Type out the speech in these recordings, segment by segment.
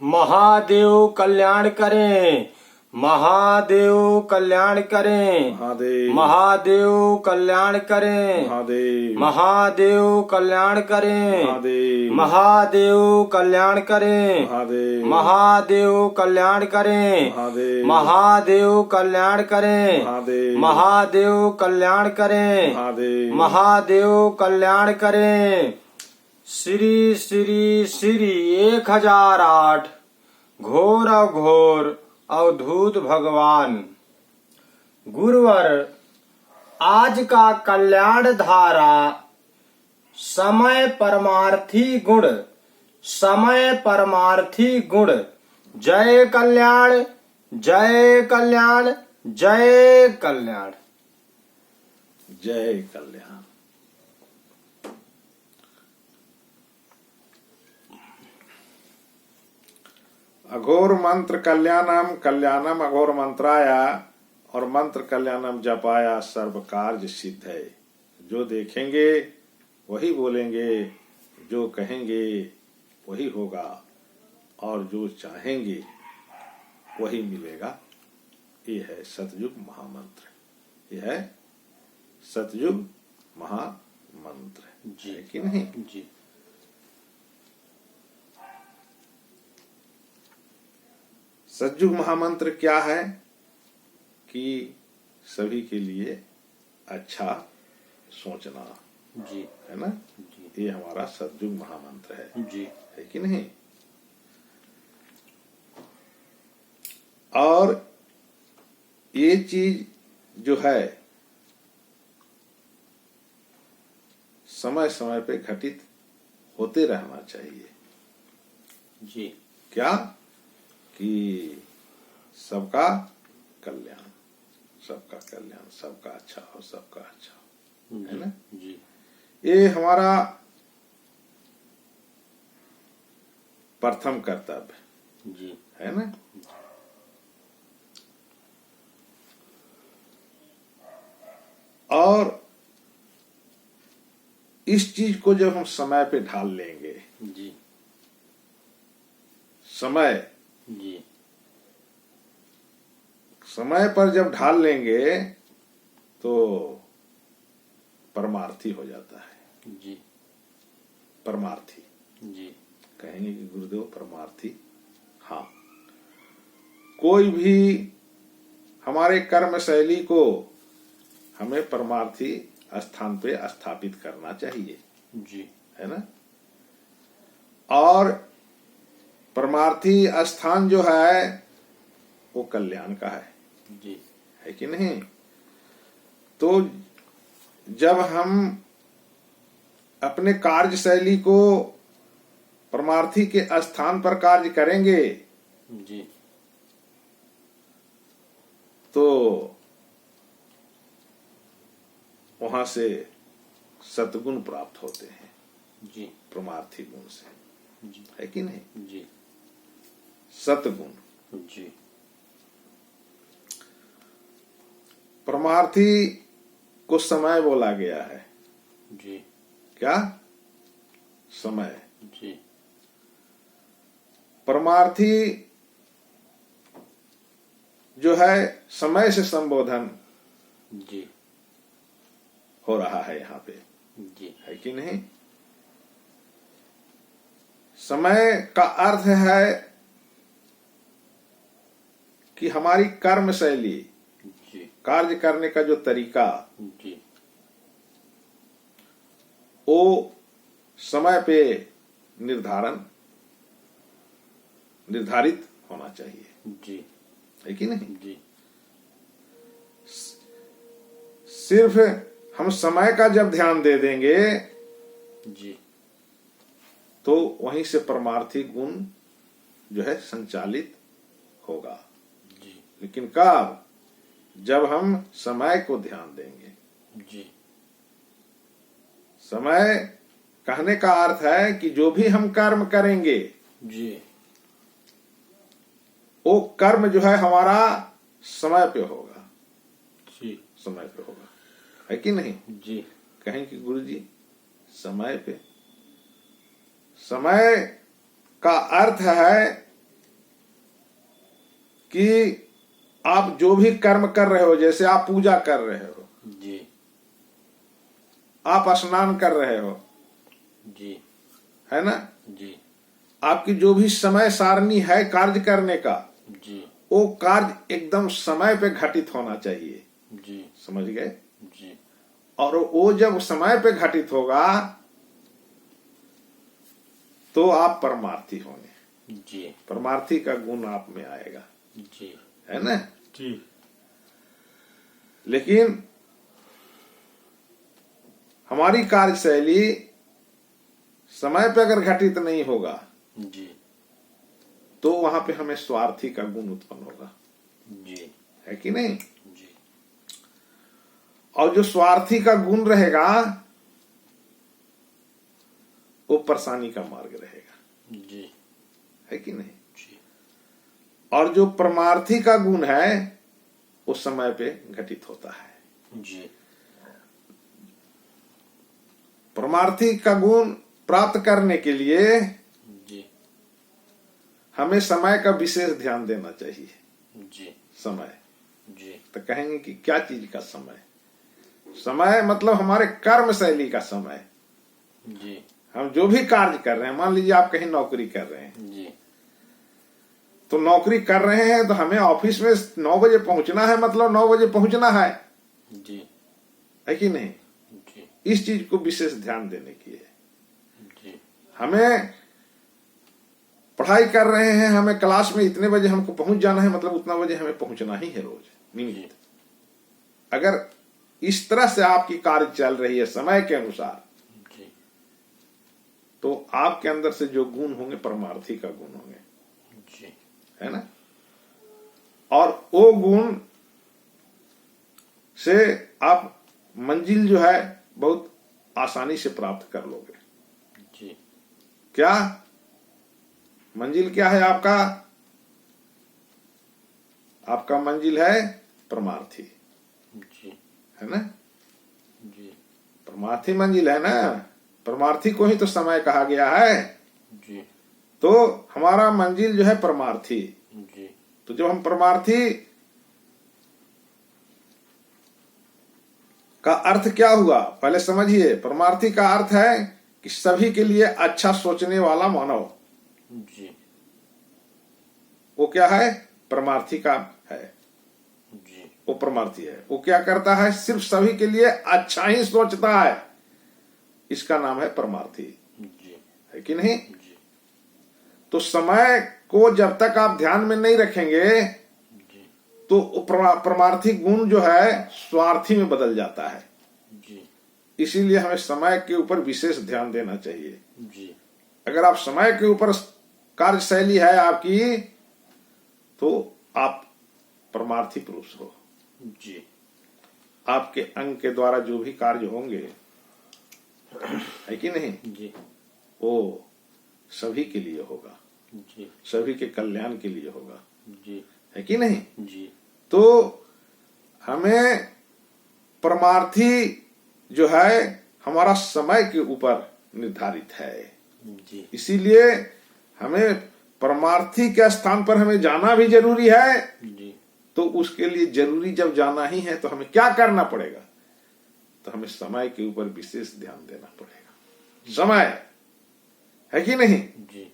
महादेव कल्याण करें, महादेव कल्याण करें, महादेव महादेव कल्याण करें, महादेव महादेव कल्याण करें, महादेव महादेव कल्याण करें, महादेव महादेव कल्याण करें, महादेव महादेव कल्याण करें, महादेव महादेव कल्याण करें, महादेव महादेव कल्याण करें। श्री श्री श्री 1008 घोर अघोर अवधूत भगवान। गुरुवर आज का कल्याण धारा समय परमार्थी गुण, समय परमार्थी गुण। जय कल्याण, जय कल्याण, जय कल्याण, जय कल्याण। अघोर मंत्र कल्याणम, कल्याणम अघोर मंत्राया, और मंत्र कल्याणम जपाया सर्व कार्य सिद्ध है। जो देखेंगे वही बोलेंगे, जो कहेंगे वही होगा, और जो चाहेंगे वही मिलेगा। ये है सतयुग महामंत्र, ये है सतयुग महामंत्र, है कि नहीं जी। सतयुग महामंत्र क्या है कि सभी के लिए अच्छा सोचना, जी है ना जी। ये हमारा सतयुग महामंत्र है जी, है कि नहीं। और ये चीज जो है समय समय पे घटित होते रहना चाहिए जी। क्या कि सबका कल्याण, सबका कल्याण, सबका अच्छा हो, सबका अच्छा हो, है ना जी। ये हमारा प्रथम कर्तव्य जी, है ना। और इस चीज को जब हम समय पे ढाल लेंगे, जी समय जी, समय पर जब ढाल लेंगे तो परमार्थी हो जाता है। जी, परमार्थी जी, कहेंगे कि गुरुदेव परमार्थी, हाँ, कोई भी हमारे कर्म शैली को हमें परमार्थी स्थान पे स्थापित करना चाहिए, जी, है ना। और परमार्थी स्थान जो है वो कल्याण का जी, है कि नहीं। तो जब हम अपने कार्य शैली को परमार्थी के स्थान पर कार्य करेंगे जी, तो वहां से सतगुण प्राप्त होते हैं, जी, परमार्थी गुण से, जी, है कि नहीं। जी, सतगुण, जी, परमार्थी को समय बोला गया है। जी, क्या समय, जी, परमार्थी जो है समय से संबोधन जी, हो रहा है यहाँ पे, जी, है कि नहीं। समय का अर्थ है कि हमारी कर्म शैली, जी, कार्य करने का जो तरीका, जी, वो समय पे निर्धारित होना चाहिए, जी, है कि नहीं। जी, सिर्फ हम समय का जब ध्यान दे देंगे जी, तो वहीं से परमार्थी गुण जो है संचालित होगा। जी, लेकिन कब, जब हम समय को ध्यान देंगे। जी, समय कहने का अर्थ है कि जो भी हम कर्म करेंगे, जी, वो कर्म जो है हमारा समय पे होगा, जी, समय पे होगा, है कि नहीं। जी, कहें कि गुरुजी समय पे, समय का अर्थ है कि आप जो भी कर्म कर रहे हो, जैसे आप पूजा कर रहे हो, जी आप स्नान कर रहे हो, जी है ना, जी आपकी जो भी समय सारणी है कार्य करने का, जी वो कार्य एकदम समय पे घटित होना चाहिए। जी समझ गए? जी और वो जब समय पे घटित होगा तो आप परमार्थी होंगे, जी परमार्थी का गुण आप में आएगा, जी है ना। जी लेकिन हमारी कार्यशैली समय पे अगर घटित नहीं होगा जी तो वहां पे हमें स्वार्थी का गुण उत्पन्न होगा, जी है कि नहीं। जी और जो स्वार्थी का गुण रहेगा वो परेशानी का मार्ग रहेगा, जी है कि नहीं। जी और जो परमार्थी का गुण है वो समय पे घटित होता है। जी परमार्थी का गुण प्राप्त करने के लिए जी हमें समय का विशेष ध्यान देना चाहिए। जी समय जी तो कहेंगे कि क्या चीज का समय? समय मतलब हमारे कर्म शैली का समय। जी हम जो भी कार्य कर रहे हैं, मान लीजिए आप कहीं नौकरी कर रहे हैं, जी तो नौकरी कर रहे हैं तो हमें ऑफिस में 9 बजे पहुंचना है, मतलब 9 बजे पहुंचना जी है कि नहीं। जी इस चीज को विशेष ध्यान देने की है। जी हमें पढ़ाई कर रहे हैं, हमें क्लास में इतने बजे हमको पहुंच जाना है, मतलब उतना बजे हमें पहुंचना ही है रोज नियमित। अगर इस तरह से आपकी कार्य चल रही है समय के अनुसार, जी तो आपके अंदर से जो गुण होंगे परमार्थी का गुण होंगे, जी है ना। और वो गुण से आप मंजिल जो है बहुत आसानी से प्राप्त कर लोगे। जी क्या मंजिल क्या है आपका? आपका मंजिल है परमार्थी, जी है ना। जी परमार्थी मंजिल है ना, परमार्थी को ही तो समय कहा गया है। जी तो हमारा मंजिल जो है परमार्थी। जी तो जब हम परमार्थी का अर्थ क्या हुआ पहले समझिए। परमार्थी का अर्थ है कि सभी के लिए अच्छा सोचने वाला मानव, जी वो क्या है? परमार्थी का है, जी वो परमार्थी है। वो क्या करता है? सिर्फ सभी के लिए अच्छा ही सोचता है, इसका नाम है परमार्थी, जी है कि नहीं। जी तो समय को जब तक आप ध्यान में नहीं रखेंगे जी तो परमार्थी गुण जो है स्वार्थी में बदल जाता है। जी इसीलिए हमें समय के ऊपर विशेष ध्यान देना चाहिए। जी अगर आप समय के ऊपर कार्यशैली है आपकी, तो आप परमार्थी पुरुष हो। जी आपके अंग के द्वारा जो भी कार्य होंगे, है कि नहीं, जी वो सभी के लिए होगा, जी सभी के कल्याण के लिए होगा, जी है कि नहीं। जी तो हमें परमार्थी जो है हमारा समय के ऊपर निर्धारित है। जी इसीलिए हमें परमार्थी के स्थान पर हमें जाना भी जरूरी है। जी तो उसके लिए जरूरी जब जाना ही है तो हमें क्या करना पड़ेगा? तो हमें समय के ऊपर विशेष ध्यान देना पड़ेगा। समय, है कि नहीं। जी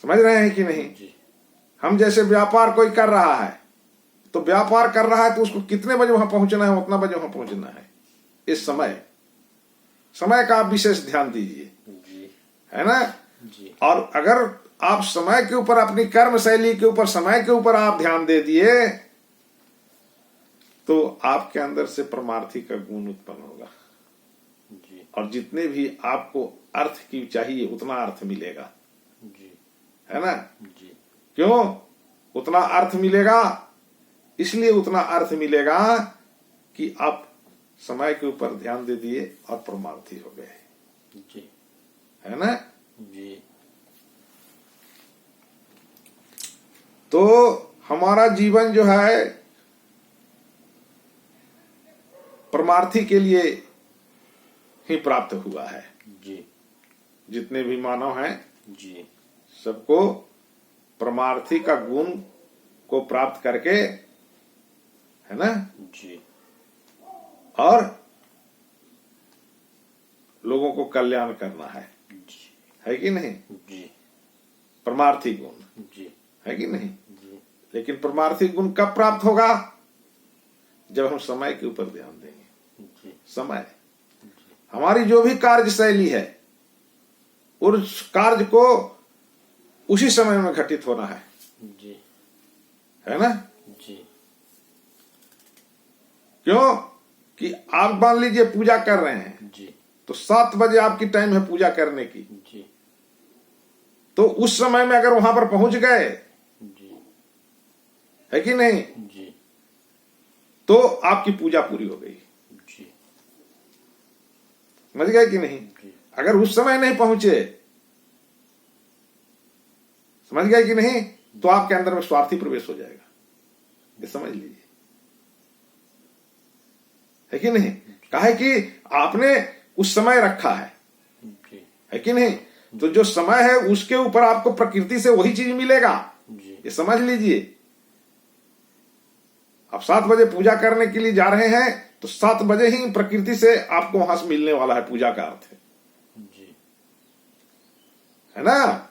समझ रहे हैं कि नहीं। जी हम जैसे व्यापार कोई कर रहा है, तो व्यापार कर रहा है तो उसको कितने बजे वहां पहुंचना है, उतना बजे वहां पहुंचना है। इस समय, समय का आप विशेष ध्यान दीजिए, जी है ना। जी और अगर आप समय के ऊपर, अपनी कर्म शैली के ऊपर, समय के ऊपर आप ध्यान दे दिए तो आपके अंदर से परमार्थी का गुण उत्पन्न होगा। जी और जितने भी आपको अर्थ की चाहिए उतना अर्थ मिलेगा, जी है ना। जी क्यों उतना अर्थ मिलेगा? इसलिए उतना अर्थ मिलेगा कि आप समय के ऊपर ध्यान दे दिए और परमार्थी हो गए, जी है ना। जी तो हमारा जीवन जो है परमार्थी के लिए ही प्राप्त हुआ है। जी जितने भी मानव हैं जी। सबको परमार्थी का गुण को प्राप्त करके, है ना, जी। और लोगों को कल्याण करना जी। है कि नहीं? जी। परमार्थी गुण जी। है कि नहीं? जी। लेकिन परमार्थी गुण कब प्राप्त होगा? जब हम समय के ऊपर ध्यान देंगे। जी। समय, हमारी जो भी कार्य शैली है उस कार्य को उसी समय में घटित होना है ना? जी। क्यों कि आप मान लीजिए पूजा कर रहे हैं जी। तो 7 बजे आपकी टाइम है पूजा करने की, जी। तो उस समय में अगर वहां पर पहुंच गए, जी। है कि नहीं, जी। तो आपकी पूजा पूरी हो गई। जी। समझ गए कि नहीं? जी। अगर उस समय नहीं पहुंचे, समझ गए कि नहीं, तो आपके अंदर में स्वार्थी प्रवेश हो जाएगा। ये समझ लीजिए, है कि नहीं? काहे कि आपने उस समय रखा है कि नहीं? तो जो समय है उसके ऊपर आपको प्रकृति से वही चीज मिलेगा। ये समझ लीजिए, आप 7 बजे पूजा करने के लिए जा रहे हैं तो 7 बजे ही प्रकृति से आपको वहां से मिलने वाला है, पूजा का अर्थ है ना?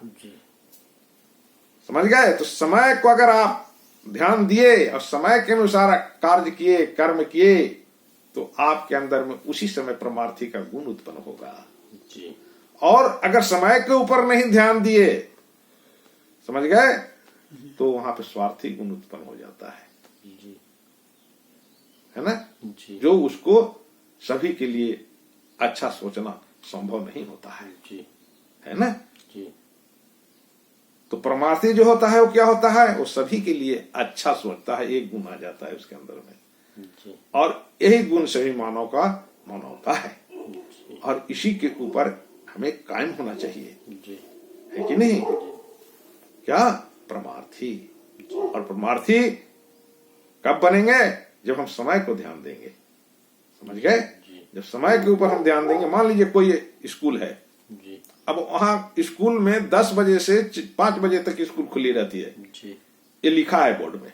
समझ गए? तो समय को अगर आप ध्यान दिए और समय के अनुसार कार्य किए, कर्म किए, तो आपके अंदर में उसी समय परमार्थी का गुण उत्पन्न होगा। और अगर समय के ऊपर नहीं ध्यान दिए, समझ गए, तो वहां पे स्वार्थी गुण उत्पन्न हो जाता है ना? जो उसको सभी के लिए अच्छा सोचना संभव नहीं होता है ना? तो परमार्थी जो होता है वो क्या होता है? वो सभी के लिए अच्छा सोचता है, एक गुण आ जाता है उसके अंदर में, और यही गुण सभी मानव का मानवता है, और इसी के ऊपर हमें कायम होना चाहिए, है कि नहीं? क्या? परमार्थी। और परमार्थी कब बनेंगे? जब हम समय को ध्यान देंगे। समझ गए? जब समय के ऊपर हम ध्यान देंगे, मान लीजिए कोई स्कूल है, अब वहां स्कूल में 10 बजे से 5 बजे तक स्कूल खुली रहती है, ये लिखा है बोर्ड में,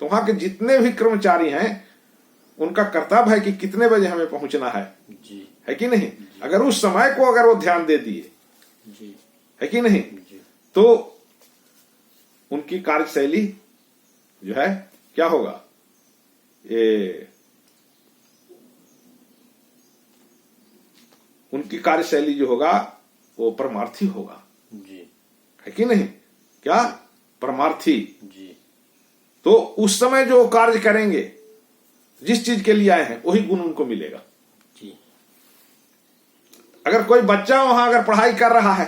तो वहां के जितने भी कर्मचारी हैं उनका कर्तव्य है कि कितने बजे हमें पहुंचना है कि नहीं? अगर उस समय को अगर वो ध्यान दे दिए, है कि नहीं, तो उनकी कार्यशैली जो है क्या होगा? ये उनकी कार्यशैली जो होगा वो परमार्थी होगा, है कि नहीं? क्या? परमार्थी। तो उस समय जो कार्य करेंगे, जिस चीज के लिए आए हैं, वही गुण उनको मिलेगा। अगर कोई बच्चा वहां अगर पढ़ाई कर रहा है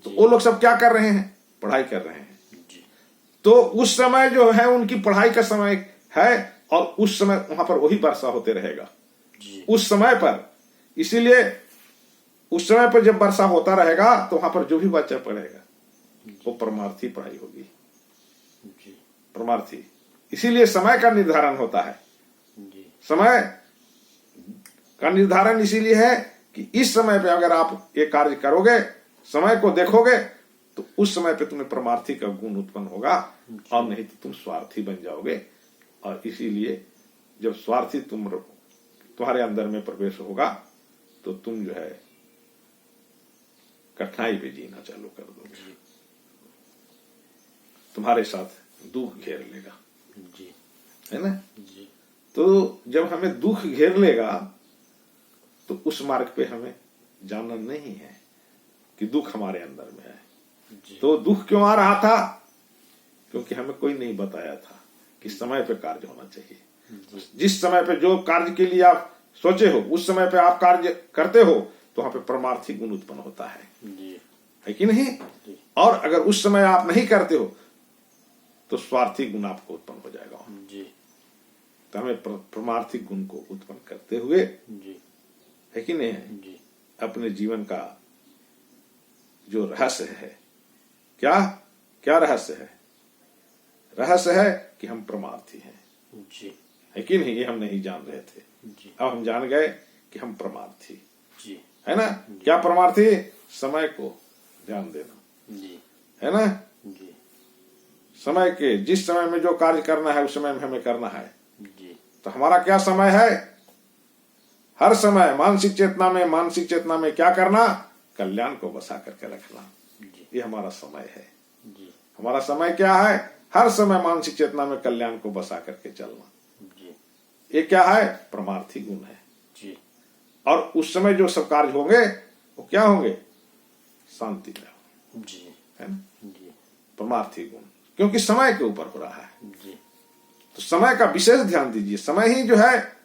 तो वो लोग सब क्या कर रहे हैं? पढ़ाई कर रहे हैं। तो उस समय जो है उनकी पढ़ाई का समय है, और उस समय वहां पर वही वर्षा होते रहेगा उस समय पर। इसीलिए उस समय पर जब वर्षा होता रहेगा तो वहां पर जो भी बच्चा पढ़ेगा वो परमार्थी पढ़ाई होगी, परमार्थी। इसीलिए समय का निर्धारण होता है। समय का निर्धारण इसीलिए है कि इस समय पे अगर आप ये कार्य करोगे, समय को देखोगे, तो उस समय पे तुम्हें परमार्थी का गुण उत्पन्न होगा, और नहीं तो तुम स्वार्थी बन जाओगे। और इसीलिए जब स्वार्थी तुम्हारे अंदर में प्रवेश होगा तो तुम जो है कठिनाई पे जीना चालू कर दोगे, तुम्हारे साथ दुख घेर लेगा, है ना? तो जब हमें दुख घेर लेगा तो उस मार्ग पे हमें जाना नहीं है कि दुख हमारे अंदर में है। तो दुख क्यों आ रहा था? क्योंकि हमें कोई नहीं बताया था कि समय पे कार्य होना चाहिए। जिस समय पे जो कार्य के लिए आप सोचे हो, उस समय पे आप कार्य करते हो, तो वहां पे परमार्थी गुण उत्पन्न होता है कि नहीं? और अगर उस समय आप नहीं करते हो तो स्वार्थी गुण आपको उत्पन्न हो जाएगा। तो हमें परमार्थी गुण को उत्पन्न करते हुए, है कि नहीं, अपने जीवन का जो रहस्य है, क्या क्या रहस्य है? रहस्य है कि हम परमार्थी हैं, है कि नहीं? ये हम नहीं जान रहे थे, अब हम जान गए कि हम परमार्थी, है ना? क्या परमार्थी? समय को ध्यान देना, है ना। जी समय के जिस समय में जो कार्य करना है उस समय में हमें करना है। जी तो हमारा क्या समय है? हर समय मानसिक चेतना में क्या करना? कल्याण को बसा करके रखना। जी ये हमारा समय है। जी हमारा समय क्या है? हर समय मानसिक चेतना में कल्याण को बसा करके चलना। जी ये क्या है? परमार्थी गुण है। जी और उस समय जो सब कार्य होंगे वो क्या होंगे? शांति में, जी है ना। जी परमार्थी गुण, क्योंकि समय के ऊपर हो रहा है। जी तो समय का विशेष ध्यान दीजिए। समय ही जो है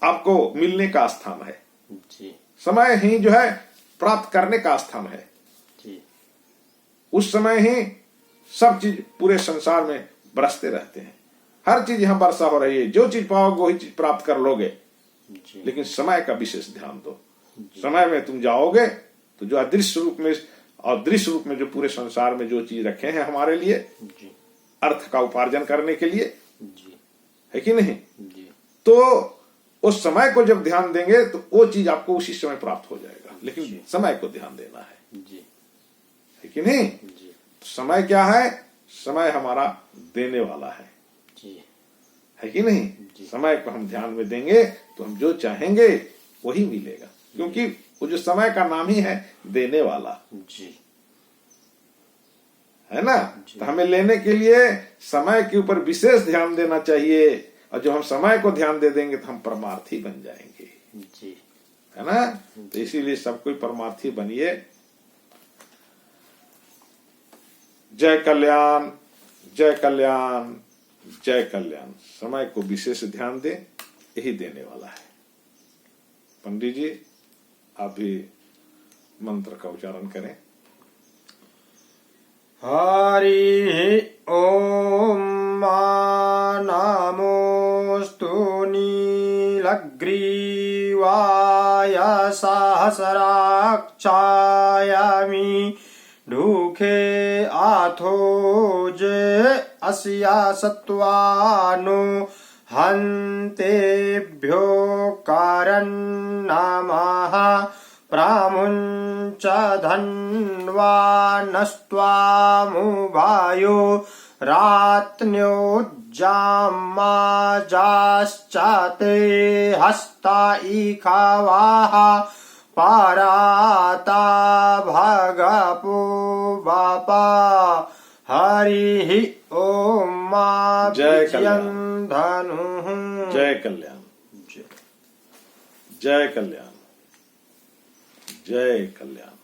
आपको मिलने का स्थान है। जी समय ही जो है प्राप्त करने का स्थान है। जी उस समय ही सब चीज पूरे संसार में बरसते रहते हैं। हर चीज यहां वर्षा हो रही है। जो चीज पाओगे वही चीज प्राप्त कर लोगे। जी लेकिन समय का विशेष ध्यान दो। जी समय में तुम जाओगे तो जो अदृश्य रूप में और दृश्य रूप में जो पूरे संसार में जो चीज रखे हैं हमारे लिए जी अर्थ का उपार्जन करने के लिए, जी है कि नहीं, जी तो उस समय को जब ध्यान देंगे तो वो चीज आपको उसी समय प्राप्त हो जाएगा। लेकिन जी। समय को ध्यान देना जी है कि नहीं। जी समय क्या है? समय हमारा देने वाला है कि नहीं। जी। समय को हम ध्यान में देंगे तो हम जो चाहेंगे वही मिलेगा, क्योंकि वो जो समय का नाम ही है देने वाला, जी है ना। तो हमें लेने के लिए समय के ऊपर विशेष ध्यान देना चाहिए। और जो हम समय को ध्यान दे देंगे तो हम परमार्थी बन जाएंगे, जी है ना। तो इसीलिए सब कोई परमार्थी बनिए। जय कल्याण, जय कल्याण, जय कल्याण। समय को विशेष ध्यान दे, यही देने वाला है। पंडित जी आप भी मंत्र का उच्चारण करें। हरि ओम नमोस्तु नीलग्रीवाय सहस्राक्षाय ढूखे आथोज अस्या सत्वानो हन्तेभ्यो कारन्नमः प्रामुञ्च धन्वानस्त्वामुवायो रात्न्योज्जामाजाश्चाते हस्ता इखावाः पाराता भगपो बापा। हरि ओम जय कल्याण। धनु जय कल्याण, जय कल्याण, जय कल्याण।